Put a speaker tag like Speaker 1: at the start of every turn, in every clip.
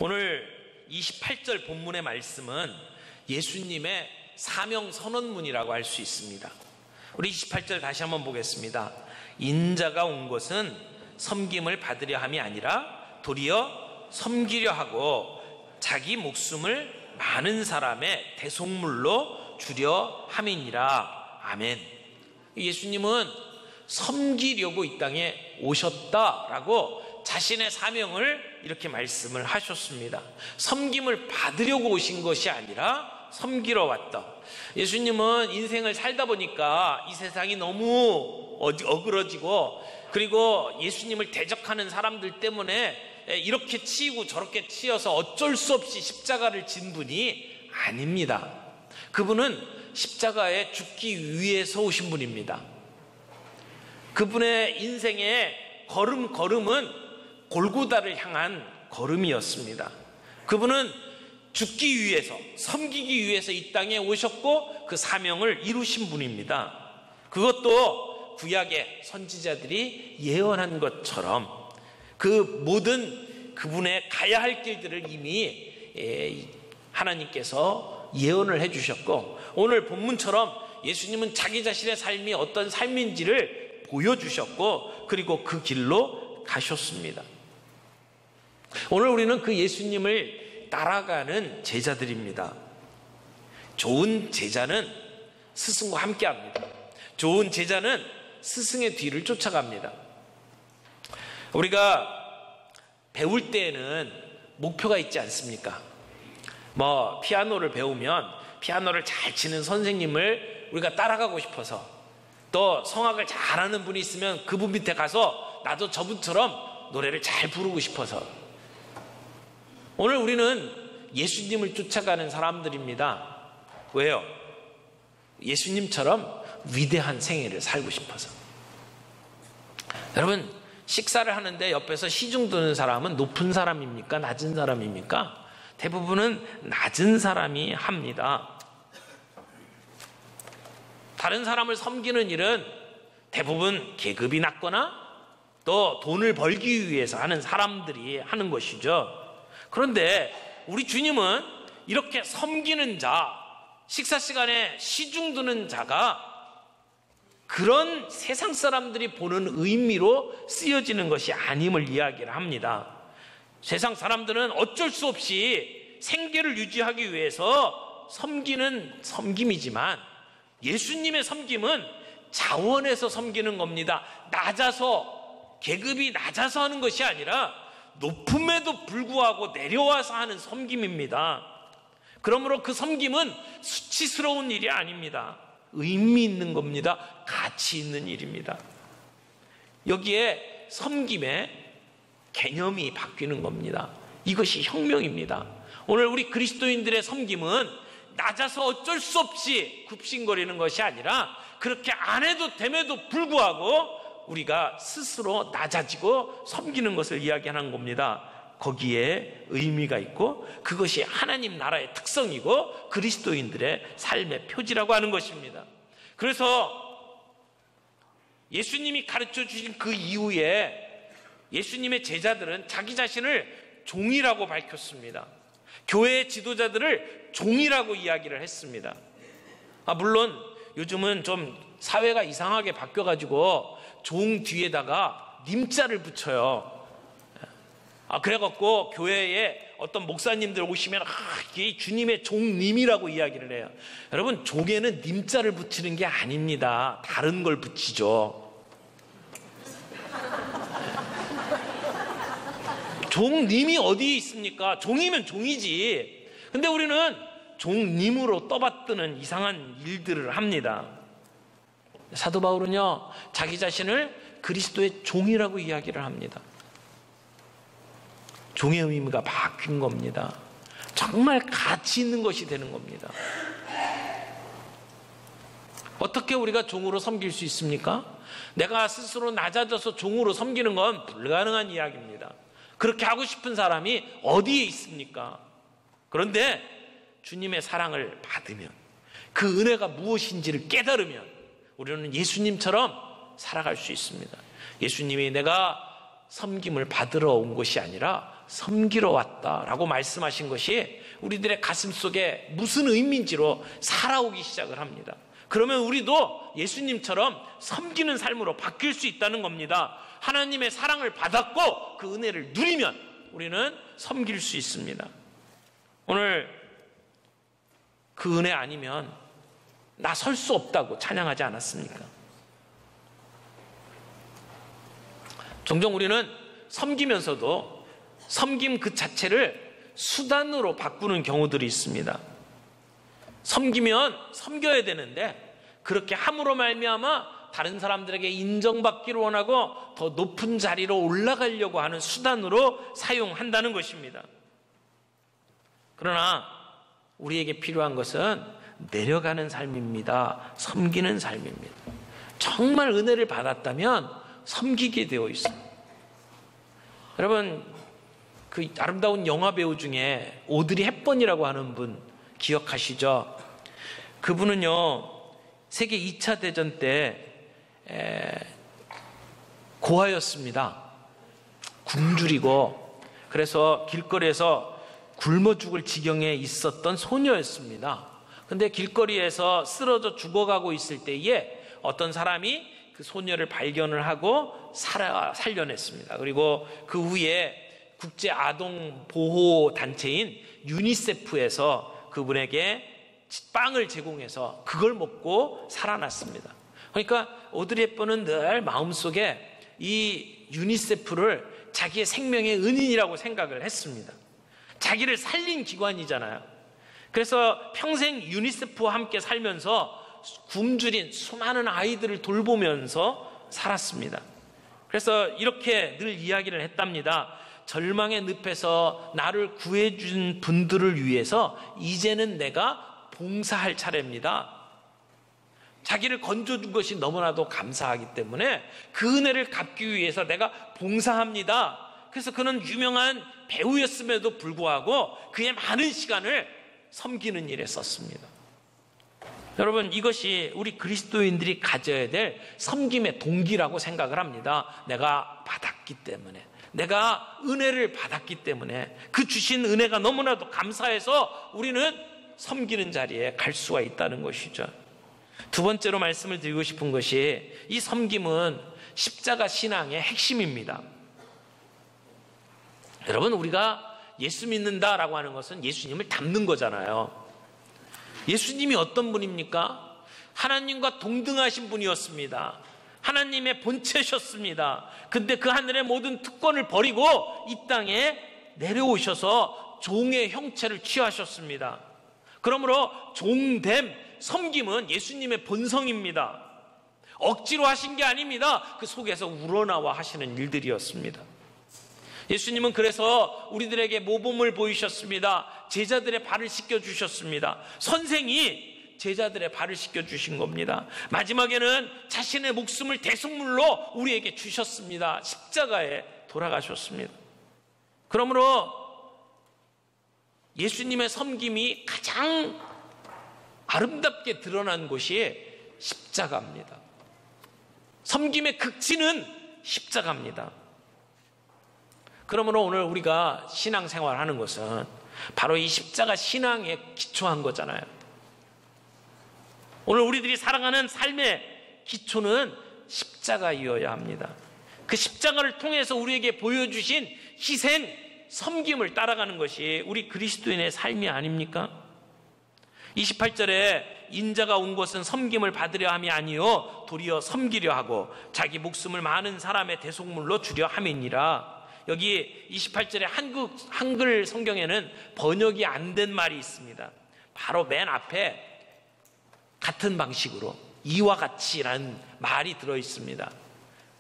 Speaker 1: 오늘 28절 본문의 말씀은 예수님의 사명 선언문이라고 할 수 있습니다. 우리 28절 다시 한번 보겠습니다. 인자가 온 것은 섬김을 받으려 함이 아니라 도리어 섬기려 하고 자기 목숨을 많은 사람의 대속물로 주려 함이니라. 아멘. 예수님은 섬기려고 이 땅에 오셨다라고 자신의 사명을 이렇게 말씀을 하셨습니다. 섬김을 받으려고 오신 것이 아니라 섬기러 왔다. 예수님은 인생을 살다 보니까 이 세상이 너무 어그러지고, 그리고 예수님을 대적하는 사람들 때문에 이렇게 치이고 저렇게 치여서 어쩔 수 없이 십자가를 진 분이 아닙니다. 그분은 십자가에 죽기 위해서 오신 분입니다. 그분의 인생의 걸음걸음은 골고다를 향한 걸음이었습니다. 그분은 죽기 위해서, 섬기기 위해서 이 땅에 오셨고 그 사명을 이루신 분입니다. 그것도 구약의 선지자들이 예언한 것처럼 그 모든 그분의 가야 할 길들을 이미 하나님께서 예언을 해주셨고, 오늘 본문처럼 예수님은 자기 자신의 삶이 어떤 삶인지를 보여주셨고, 그리고 그 길로 가셨습니다. 오늘 우리는 그 예수님을 따라가는 제자들입니다. 좋은 제자는 스승과 함께 합니다. 좋은 제자는 스승의 뒤를 쫓아갑니다. 우리가 배울 때에는 목표가 있지 않습니까? 피아노를 배우면 피아노를 잘 치는 선생님을 우리가 따라가고 싶어서, 또 성악을 잘하는 분이 있으면 그분 밑에 가서 나도 저분처럼 노래를 잘 부르고 싶어서. 오늘 우리는 예수님을 쫓아가는 사람들입니다. 왜요? 예수님처럼 위대한 생애를 살고 싶어서. 여러분, 식사를 하는데 옆에서 시중 드는 사람은 높은 사람입니까? 낮은 사람입니까? 대부분은 낮은 사람이 합니다. 다른 사람을 섬기는 일은 대부분 계급이 낮거나 또 돈을 벌기 위해서 하는 사람들이 하는 것이죠. 그런데 우리 주님은 이렇게 섬기는 자, 식사 시간에 시중 드는 자가 그런 세상 사람들이 보는 의미로 쓰여지는 것이 아님을 이야기를 합니다. 세상 사람들은 어쩔 수 없이 생계를 유지하기 위해서 섬기는 섬김이지만, 예수님의 섬김은 자원해서 섬기는 겁니다. 낮아서, 계급이 낮아서 하는 것이 아니라 높음에도 불구하고 내려와서 하는 섬김입니다. 그러므로 그 섬김은 수치스러운 일이 아닙니다. 의미 있는 겁니다. 가치 있는 일입니다. 여기에 섬김의 개념이 바뀌는 겁니다. 이것이 혁명입니다. 오늘 우리 그리스도인들의 섬김은 낮아서 어쩔 수 없이 굽신거리는 것이 아니라, 그렇게 안 해도 됨에도 불구하고 우리가 스스로 낮아지고 섬기는 것을 이야기하는 겁니다. 거기에 의미가 있고 그것이 하나님 나라의 특성이고 그리스도인들의 삶의 표지라고 하는 것입니다. 그래서 예수님이 가르쳐 주신 그 이후에 예수님의 제자들은 자기 자신을 종이라고 밝혔습니다. 교회의 지도자들을 종이라고 이야기를 했습니다. 물론 요즘은 좀 사회가 이상하게 바뀌어가지고 종 뒤에다가 님자를 붙여요. 그래갖고 교회에 어떤 목사님들 오시면 이게 주님의 종님이라고 이야기를 해요. 여러분, 종에는 님자를 붙이는 게 아닙니다. 다른 걸 붙이죠. 종님이 어디에 있습니까? 종이면 종이지. 근데 우리는 종님으로 떠받드는 이상한 일들을 합니다. 사도 바울은요, 자기 자신을 그리스도의 종이라고 이야기를 합니다. 종의 의미가 바뀐 겁니다. 정말 가치 있는 것이 되는 겁니다. 어떻게 우리가 종으로 섬길 수 있습니까? 내가 스스로 낮아져서 종으로 섬기는 건 불가능한 이야기입니다. 그렇게 하고 싶은 사람이 어디에 있습니까? 그런데 주님의 사랑을 받으면, 그 은혜가 무엇인지를 깨달으면 우리는 예수님처럼 살아갈 수 있습니다. 예수님이 내가 섬김을 받으러 온 것이 아니라 섬기러 왔다라고 말씀하신 것이 우리들의 가슴 속에 무슨 의미인지로 살아오기 시작을 합니다. 그러면 우리도 예수님처럼 섬기는 삶으로 바뀔 수 있다는 겁니다. 하나님의 사랑을 받았고 그 은혜를 누리면 우리는 섬길 수 있습니다. 오늘 그 은혜 아니면 나 설 수 없다고 찬양하지 않았습니까? 종종 우리는 섬기면서도 섬김 그 자체를 수단으로 바꾸는 경우들이 있습니다. 섬기면 섬겨야 되는데 그렇게 함으로 말미암아 다른 사람들에게 인정받기를 원하고 더 높은 자리로 올라가려고 하는 수단으로 사용한다는 것입니다. 그러나 우리에게 필요한 것은 내려가는 삶입니다. 섬기는 삶입니다. 정말 은혜를 받았다면 섬기게 되어 있어요. 여러분, 그 아름다운 영화 배우 중에 오드리 헵번이라고 하는 분 기억하시죠? 그분은요, 세계 2차 대전 때 고아였습니다. 굶주리고 그래서 길거리에서 굶어 죽을 지경에 있었던 소녀였습니다. 근데 길거리에서 쓰러져 죽어가고 있을 때에 어떤 사람이 그 소녀를 발견을 하고 살려냈습니다. 그리고 그 후에 국제 아동 보호 단체인 유니세프에서 그분에게 빵을 제공해서 그걸 먹고 살아났습니다. 그러니까 오드리 헵번은 늘 마음속에 이 유니세프를 자기의 생명의 은인이라고 생각을 했습니다. 자기를 살린 기관이잖아요. 그래서 평생 유니세프와 함께 살면서 굶주린 수많은 아이들을 돌보면서 살았습니다. 그래서 이렇게 늘 이야기를 했답니다. 절망의 늪에서 나를 구해준 분들을 위해서 이제는 내가 봉사할 차례입니다. 자기를 건져준 것이 너무나도 감사하기 때문에 그 은혜를 갚기 위해서 내가 봉사합니다. 그래서 그는 유명한 배우였음에도 불구하고 그의 많은 시간을 섬기는 일에 썼습니다. 여러분, 이것이 우리 그리스도인들이 가져야 될 섬김의 동기라고 생각을 합니다. 내가 받았기 때문에, 내가 은혜를 받았기 때문에, 그 주신 은혜가 너무나도 감사해서 우리는 섬기는 자리에 갈 수가 있다는 것이죠. 두 번째로 말씀을 드리고 싶은 것이 이 섬김은 십자가 신앙의 핵심입니다. 여러분, 우리가 예수 믿는다라고 하는 것은 예수님을 닮는 거잖아요. 예수님이 어떤 분입니까? 하나님과 동등하신 분이었습니다. 하나님의 본체셨습니다. 근데 그 하늘의 모든 특권을 버리고 이 땅에 내려오셔서 종의 형체를 취하셨습니다. 그러므로 종됨, 섬김은 예수님의 본성입니다. 억지로 하신 게 아닙니다. 그 속에서 우러나와 하시는 일들이었습니다. 예수님은 그래서 우리들에게 모범을 보이셨습니다. 제자들의 발을 씻겨주셨습니다. 선생이 제자들의 발을 씻겨주신 겁니다. 마지막에는 자신의 목숨을 대속물로 우리에게 주셨습니다. 십자가에 돌아가셨습니다. 그러므로 예수님의 섬김이 가장 아름답게 드러난 곳이 십자가입니다. 섬김의 극치는 십자가입니다. 그러므로 오늘 우리가 신앙생활하는 것은 바로 이 십자가 신앙에 기초한 거잖아요. 오늘 우리들이 살아가는 삶의 기초는 십자가이어야 합니다. 그 십자가를 통해서 우리에게 보여주신 희생, 섬김을 따라가는 것이 우리 그리스도인의 삶이 아닙니까? 28절에 인자가 온 것은 섬김을 받으려 함이 아니요 도리어 섬기려 하고 자기 목숨을 많은 사람의 대속물로 주려 함이니라. 여기 28절에 한글 성경에는 번역이 안 된 말이 있습니다. 바로 맨 앞에 같은 방식으로 이와 같이라는 말이 들어있습니다.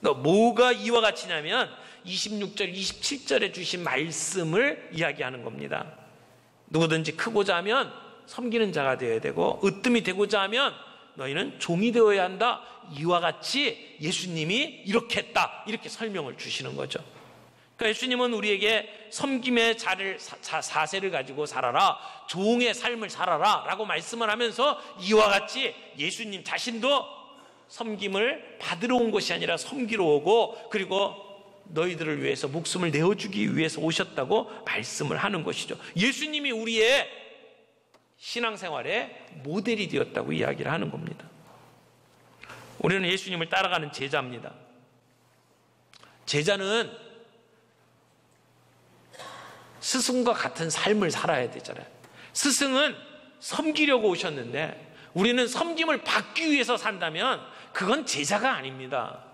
Speaker 1: 뭐가 이와 같이냐면 26절, 27절에 주신 말씀을 이야기하는 겁니다. 누구든지 크고자 하면 섬기는 자가 되어야 되고 으뜸이 되고자 하면 너희는 종이 되어야 한다. 이와 같이 예수님이 이렇게 했다. 이렇게 설명을 주시는 거죠. 그러니까 예수님은 우리에게 섬김의 사세를 가지고 살아라, 종의 삶을 살아라 라고 말씀을 하면서 이와 같이 예수님 자신도 섬김을 받으러 온 것이 아니라 섬기러 오고 그리고 너희들을 위해서 목숨을 내어주기 위해서 오셨다고 말씀을 하는 것이죠. 예수님이 우리의 신앙생활의 모델이 되었다고 이야기를 하는 겁니다. 우리는 예수님을 따라가는 제자입니다. 제자는 스승과 같은 삶을 살아야 되잖아요. 스승은 섬기려고 오셨는데 우리는 섬김을 받기 위해서 산다면 그건 제자가 아닙니다.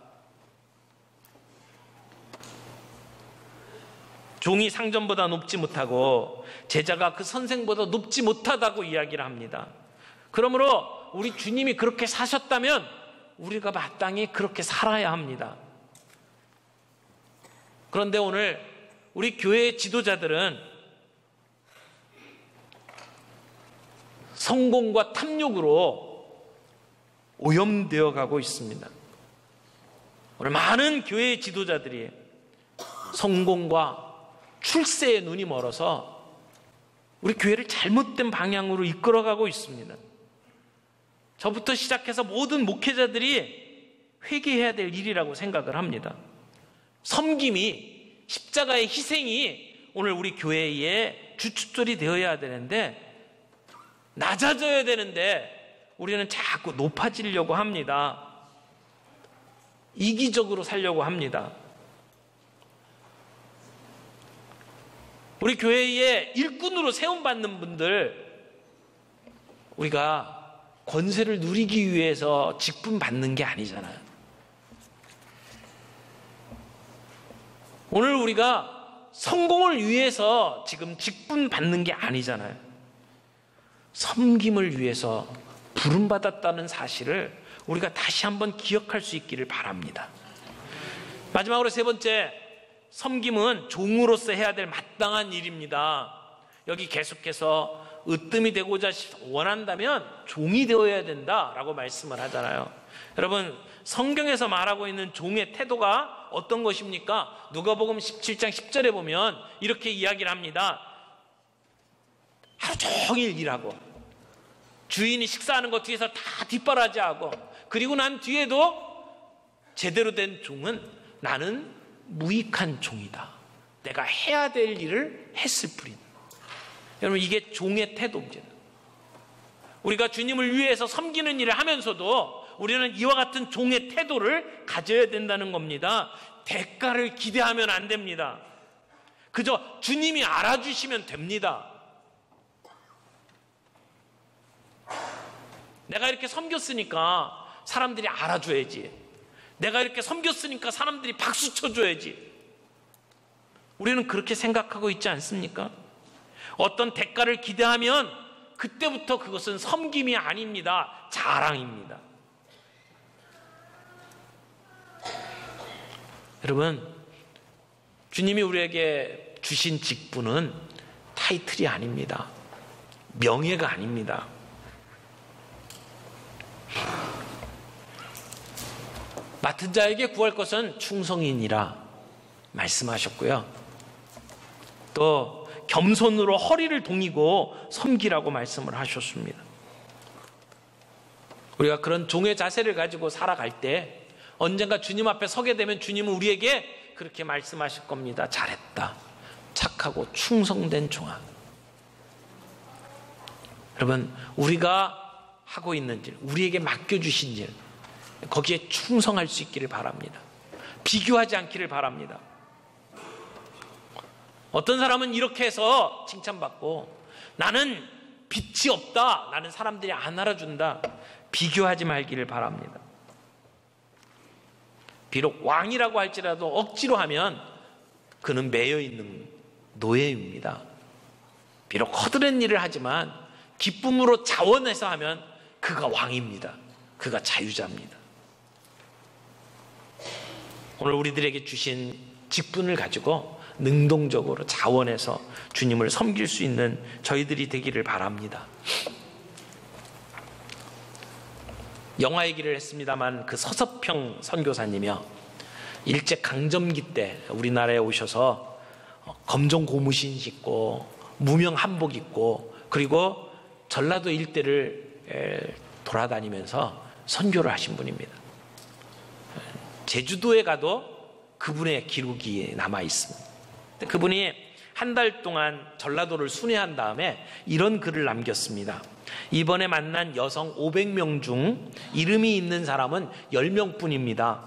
Speaker 1: 종이 상전보다 높지 못하고 제자가 그 선생보다 높지 못하다고 이야기를 합니다. 그러므로 우리 주님이 그렇게 사셨다면 우리가 마땅히 그렇게 살아야 합니다. 그런데 오늘 우리 교회의 지도자들은 성공과 탐욕으로 오염되어 가고 있습니다. 오늘 많은 교회의 지도자들이 성공과 출세에 눈이 멀어서 우리 교회를 잘못된 방향으로 이끌어가고 있습니다. 저부터 시작해서 모든 목회자들이 회개해야 될 일이라고 생각을 합니다. 섬김이, 십자가의 희생이 오늘 우리 교회의 주춧돌이 되어야 되는데, 낮아져야 되는데 우리는 자꾸 높아지려고 합니다. 이기적으로 살려고 합니다. 우리 교회의 일꾼으로 세움받는 분들, 우리가 권세를 누리기 위해서 직분 받는 게 아니잖아요. 오늘 우리가 성공을 위해서 지금 직분 받는 게 아니잖아요. 섬김을 위해서 부름받았다는 사실을 우리가 다시 한번 기억할 수 있기를 바랍니다. 마지막으로 세 번째, 섬김은 종으로서 해야 될 마땅한 일입니다. 여기 계속해서 으뜸이 되고자 원한다면 종이 되어야 된다라고 말씀을 하잖아요. 여러분, 성경에서 말하고 있는 종의 태도가 어떤 것입니까? 누가복음 17장 10절에 보면 이렇게 이야기를 합니다. 하루 종일 일하고 주인이 식사하는 것 뒤에서 다 뒷바라지하고, 그리고 난 뒤에도 제대로 된 종은 나는 무익한 종이다. 내가 해야 될 일을 했을 뿐이다. 여러분, 이게 종의 태도입니다. 우리가 주님을 위해서 섬기는 일을 하면서도 우리는 이와 같은 종의 태도를 가져야 된다는 겁니다. 대가를 기대하면 안 됩니다. 그저 주님이 알아주시면 됩니다. 내가 이렇게 섬겼으니까 사람들이 알아줘야지. 내가 이렇게 섬겼으니까 사람들이 박수 쳐줘야지. 우리는 그렇게 생각하고 있지 않습니까? 어떤 대가를 기대하면 그때부터 그것은 섬김이 아닙니다. 자랑입니다. 여러분, 주님이 우리에게 주신 직분은 타이틀이 아닙니다. 명예가 아닙니다. 맡은 자에게 구할 것은 충성이니라 말씀하셨고요. 또 겸손으로 허리를 동이고 섬기라고 말씀을 하셨습니다. 우리가 그런 종의 자세를 가지고 살아갈 때 언젠가 주님 앞에 서게 되면 주님은 우리에게 그렇게 말씀하실 겁니다. 잘했다. 착하고 충성된 종아. 여러분, 우리가 하고 있는 일, 우리에게 맡겨주신 일, 거기에 충성할 수 있기를 바랍니다. 비교하지 않기를 바랍니다. 어떤 사람은 이렇게 해서 칭찬받고, 나는 빛이 없다, 나는 사람들이 안 알아준다, 비교하지 말기를 바랍니다. 비록 왕이라고 할지라도 억지로 하면 그는 매여있는 노예입니다. 비록 허드렛 일을 하지만 기쁨으로 자원해서 하면 그가 왕입니다. 그가 자유자입니다. 오늘 우리들에게 주신 직분을 가지고 능동적으로 자원해서 주님을 섬길 수 있는 저희들이 되기를 바랍니다. 영화 얘기를 했습니다만 그 서서평 선교사님이요, 일제강점기 때 우리나라에 오셔서 검정 고무신 신고 무명 한복 입고 그리고 전라도 일대를 돌아다니면서 선교를 하신 분입니다. 제주도에 가도 그분의 기록이 남아 있습니다. 그분이 한 달 동안 전라도를 순회한 다음에 이런 글을 남겼습니다. 이번에 만난 여성 500명 중 이름이 있는 사람은 10명뿐입니다.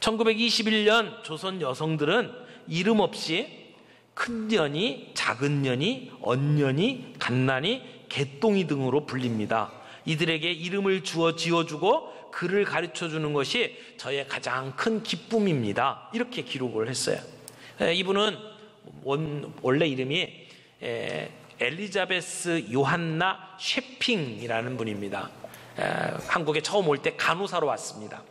Speaker 1: 1921년 조선 여성들은 이름 없이 큰 년이, 작은 년이, 언년이, 갓난이, 개똥이 등으로 불립니다. 이들에게 이름을 지어주고 글을 가르쳐주는 것이 저의 가장 큰 기쁨입니다. 이렇게 기록을 했어요. 이분은 원래 이름이 엘리자베스 요한나 셰핑이라는 분입니다. 한국에 처음 올 때 간호사로 왔습니다.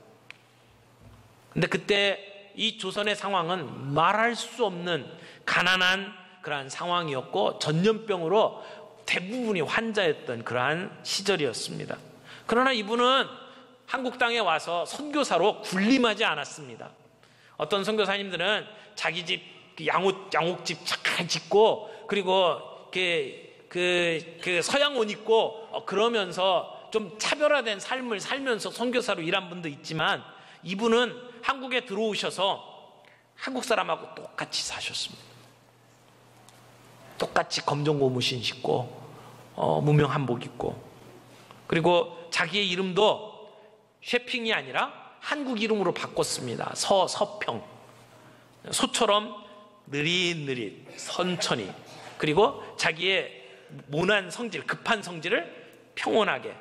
Speaker 1: 근데 그때 이 조선의 상황은 말할 수 없는 가난한 그러한 상황이었고 전염병으로 대부분이 환자였던 그러한 시절이었습니다. 그러나 이분은 한국 땅에 와서 선교사로 군림하지 않았습니다. 어떤 선교사님들은 자기 집 양옥집 잘 짓고 그리고 그 서양 옷 입고 그러면서 좀 차별화된 삶을 살면서 선교사로 일한 분도 있지만 이분은 한국에 들어오셔서 한국 사람하고 똑같이 사셨습니다. 똑같이 검정 고무신 신고 무명 한복 입고 그리고 자기의 이름도 셰핑이 아니라 한국 이름으로 바꿨습니다. 서평. 소처럼 느릿느릿 천천히 그리고 자기의 모난 성질, 급한 성질을 평온하게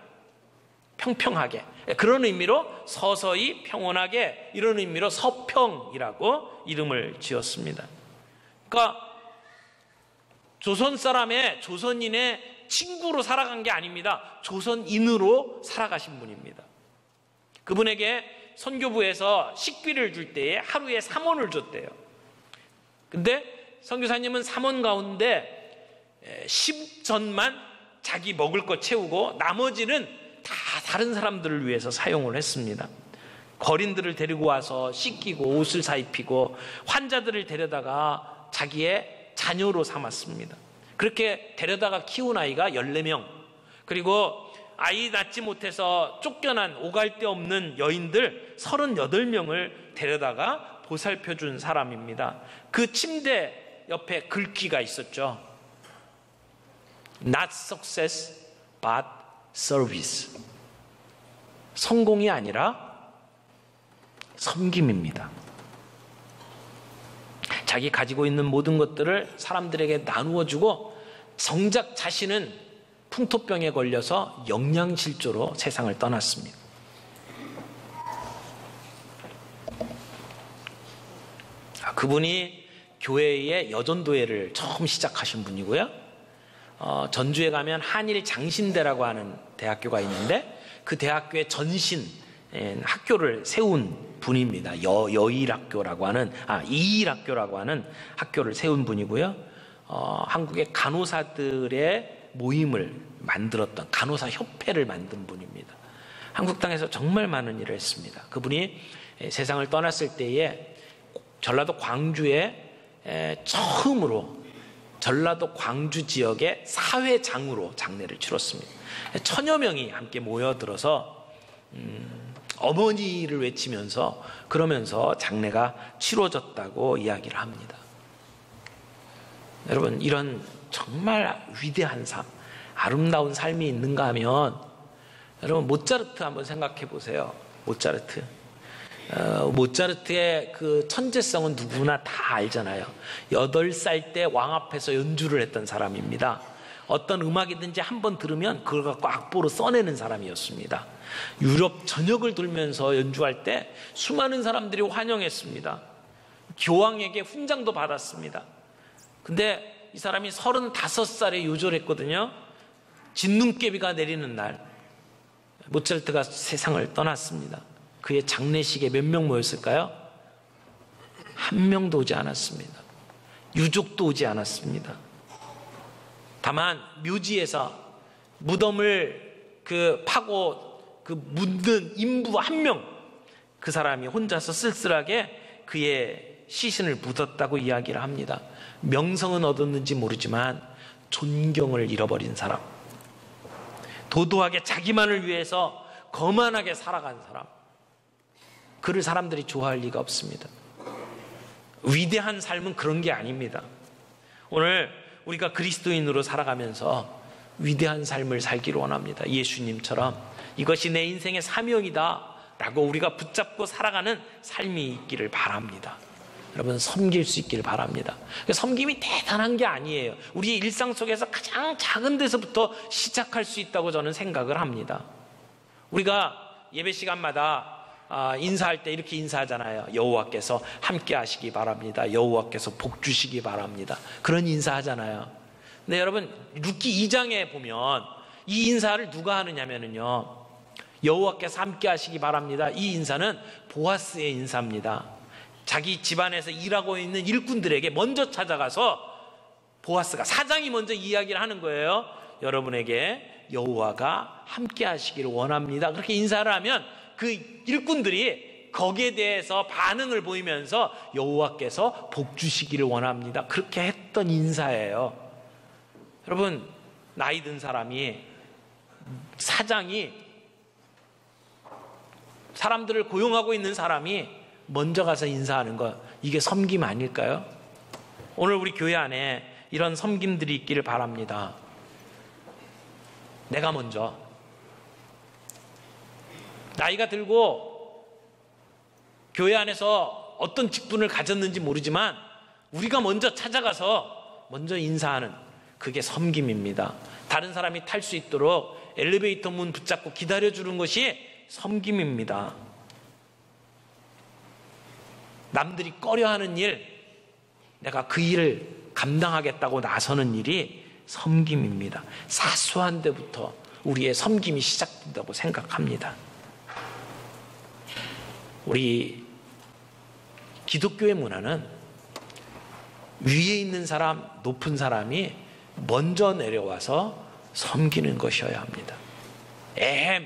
Speaker 1: 평평하게 그런 의미로 서서히 평온하게 이런 의미로 서평이라고 이름을 지었습니다. 그러니까 조선 사람의 조선인의 친구로 살아간 게 아닙니다. 조선인으로 살아가신 분입니다. 그분에게 선교부에서 식비를 줄 때에 하루에 3원을 줬대요. 근데 선교사님은 3원 가운데 10전만 자기 먹을 거 채우고 나머지는 다 다른 사람들을 위해서 사용을 했습니다. 거린들을 데리고 와서 씻기고 옷을 사입히고 환자들을 데려다가 자기의 자녀로 삼았습니다. 그렇게 데려다가 키운 아이가 14명 그리고 아이 낳지 못해서 쫓겨난 오갈 데 없는 여인들 38명을 데려다가 보살펴준 사람입니다. 그 침대 옆에 글귀가 있었죠. Not success, but service. 성공이 아니라 섬김입니다. 자기 가지고 있는 모든 것들을 사람들에게 나누어주고 정작 자신은 풍토병에 걸려서 영양실조로 세상을 떠났습니다. 그분이 교회의 여전도회를 처음 시작하신 분이고요. 전주에 가면 한일 장신대라고 하는 대학교가 있는데 그 대학교의 전신 학교를 세운 분입니다. 여일학교라고 하는 이일학교라고 하는 학교를 세운 분이고요. 한국의 간호사들의 모임을 만들었던 간호사 협회를 만든 분입니다. 한국 땅에서 정말 많은 일을 했습니다. 그분이 세상을 떠났을 때에 전라도 광주에 처음으로 전라도 광주 지역의 사회장으로 장례를 치렀습니다. 1000여 명이 함께 모여들어서 어머니를 외치면서 그러면서 장례가 치러졌다고 이야기를 합니다. 여러분 이런 정말 위대한 삶, 아름다운 삶이 있는가 하면 여러분 모차르트 한번 생각해 보세요. 모차르트의 그 천재성은 누구나 다 알잖아요. 8살 때 왕 앞에서 연주를 했던 사람입니다. 어떤 음악이든지 한번 들으면 그걸 갖고 악보로 써내는 사람이었습니다. 유럽 전역을 돌면서 연주할 때 수많은 사람들이 환영했습니다. 교황에게 훈장도 받았습니다. 근데 이 사람이 35살에 요절했거든요. 진눈깨비가 내리는 날 모차르트가 세상을 떠났습니다. 그의 장례식에 몇 명 모였을까요? 한 명도 오지 않았습니다. 유족도 오지 않았습니다. 다만 묘지에서 무덤을 파고 묻는 인부 한 명, 그 사람이 혼자서 쓸쓸하게 그의 시신을 묻었다고 이야기를 합니다. 명성은 얻었는지 모르지만 존경을 잃어버린 사람, 도도하게 자기만을 위해서 거만하게 살아간 사람, 그를 사람들이 좋아할 리가 없습니다. 위대한 삶은 그런 게 아닙니다. 오늘 우리가 그리스도인으로 살아가면서 위대한 삶을 살기를 원합니다. 예수님처럼 이것이 내 인생의 사명이다 라고 우리가 붙잡고 살아가는 삶이 있기를 바랍니다. 여러분, 섬길 수 있기를 바랍니다. 섬김이 대단한 게 아니에요. 우리 일상 속에서 가장 작은 데서부터 시작할 수 있다고 저는 생각을 합니다. 우리가 예배 시간마다 인사할 때 이렇게 인사하잖아요. 여호와께서 함께 하시기 바랍니다. 여호와께서 복 주시기 바랍니다. 그런 인사하잖아요. 근데 여러분, 룻기 2장에 보면 이 인사를 누가 하느냐면요, 여호와께서 함께 하시기 바랍니다. 이 인사는 보아스의 인사입니다. 자기 집안에서 일하고 있는 일꾼들에게 먼저 찾아가서 보아스가, 사장이 먼저 이야기를 하는 거예요. 여러분에게 여호와가 함께 하시기를 원합니다. 그렇게 인사를 하면 그 일꾼들이 거기에 대해서 반응을 보이면서 여호와께서 복 주시기를 원합니다. 그렇게 했던 인사예요. 여러분, 나이 든 사람이, 사장이, 사람들을 고용하고 있는 사람이 먼저 가서 인사하는 것, 이게 섬김 아닐까요? 오늘 우리 교회 안에 이런 섬김들이 있기를 바랍니다. 내가 먼저, 나이가 들고 교회 안에서 어떤 직분을 가졌는지 모르지만 우리가 먼저 찾아가서 먼저 인사하는, 그게 섬김입니다. 다른 사람이 탈 수 있도록 엘리베이터 문 붙잡고 기다려주는 것이 섬김입니다. 남들이 꺼려하는 일, 내가 그 일을 감당하겠다고 나서는 일이 섬김입니다. 사소한 데부터 우리의 섬김이 시작된다고 생각합니다. 우리 기독교의 문화는 위에 있는 사람, 높은 사람이 먼저 내려와서 섬기는 것이어야 합니다.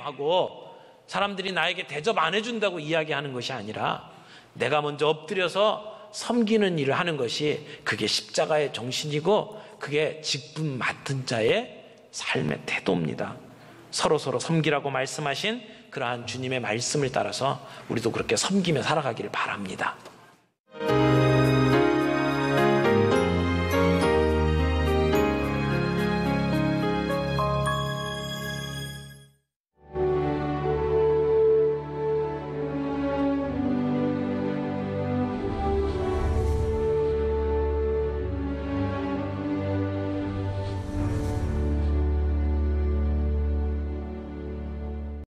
Speaker 1: 하고 사람들이 나에게 대접 안 해준다고 이야기하는 것이 아니라 내가 먼저 엎드려서 섬기는 일을 하는 것이, 그게 십자가의 정신이고 그게 직분 맡은 자의 삶의 태도입니다. 서로 섬기라고 말씀하신 그러한 주님의 말씀을 따라서 우리도 그렇게 섬기며 살아가기를 바랍니다.